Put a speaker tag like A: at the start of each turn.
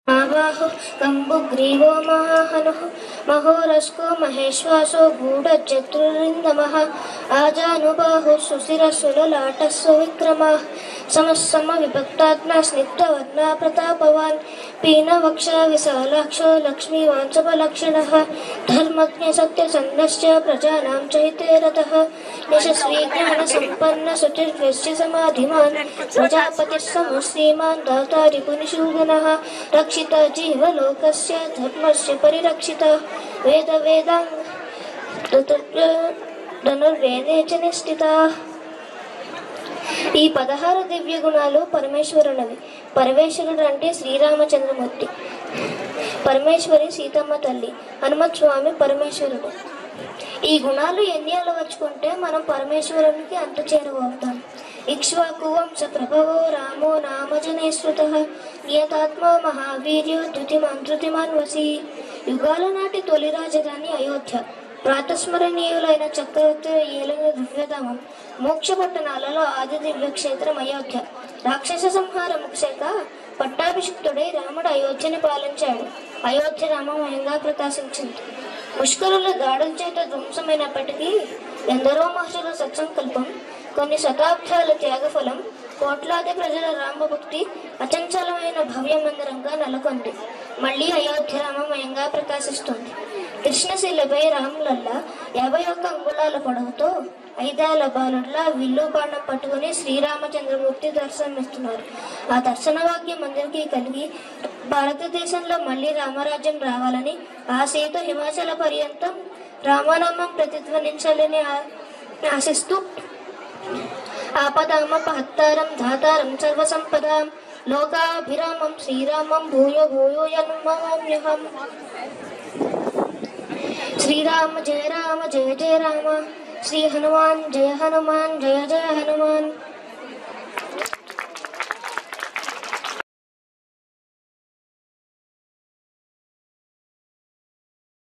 A: महाबाहु कंबुग्रीवो महाहनुः महोरस्को महेश्वासो गूढचतुरिन्दमः आजानुबाहुः सुशिरसुललाटः सुविक्रमः समविभक्तात्मा स्निग्धवर्णा प्रतापवान् पीनवक्षा विशालाक्षो लक्ष्मीवान् शुभलक्षणः धर्मज्ञ सत्यसन्धश्च प्रजानां च हिते रतः यशस्वी ज्ञानसम्पन्न सुचिर्व्यस्य समाधिमान् प्रजापतिः समः श्रीमान् दाता रिपुनिषूदनः रक्षिता जीवलोकस्य धर्मस्य परिरक्षिता धनुर्वेदे च निष्ठिता। ఈ 16 దివ్య గుణాలు పరమేశ్వరునివి. పరమేశ్వరుడు అంటే శ్రీరామచంద్రమూర్తి, పరమేశ్వరి సీతమ్మ తల్లి, హనుమత్ స్వామి పరమేశ్వరుడు. ఈ గుణాలు ఎన్ని అలవర్చుకుంటే మనం పరమేశ్వరునికి అంత చేరువవుతాం. ఇక్ష్వాకు వంశ ప్రభవో రామో నామజనేశ్రుతః నియతాత్మా మహావీర్యో ధృతిమాన్ వసి. యుగాల నాటి తొలి రాజధాని అయోధ్య, ప్రాతస్మరణీయులైన చక్రవర్తుల ఏలిన దివ్యధామం, మోక్ష పట్టణాలలో ఆది దివ్యక్షేత్రం అయోధ్య. రాక్షస సంహారం ముఖ్యక పట్టాభిషిక్తుడై రాముడు అయోధ్యని పాలించాడు. అయోధ్య రామమయంగా ప్రకాశించింది. ముష్కరుల దాడుల చేత ధ్వంసమైనప్పటికీ ఎందరో మహర్షుల సత్సంకల్పం, కొన్ని శతాబ్దాల త్యాగఫలం, కోట్లాది ప్రజల రామభక్తి అచంచలమైన భవ్య మందిరంగా నెలకొంది. మళ్ళీ అయోధ్య రామమయంగా ప్రకాశిస్తుంది. కృష్ణశిలపై రాములల్లా 51 అంగుళాల పొడవుతో 5 ఏళ్ల బాలుడిలా విల్లు బాణం పట్టుకుని శ్రీరామచంద్రమూర్తి దర్శనమిస్తున్నారు. ఆ దర్శన భాగ్యం అందరికీ కలిగి భారతదేశంలో మళ్ళీ రామరాజ్యం రావాలని, ఆ సీత హిమాచల పర్యంతం రామనామం ప్రతిధ్వనించాలని ఆశిస్తూ ఆపదామపహత్తారం ధాతారం సర్వసంపదాం లోకాభిరామం శ్రీరామం భూయో భూయో నమామ్యహం. శ్రీరామ జయ జయ రామ, శ్రీ హనుమాన్ జయ జయ హనుమాన్.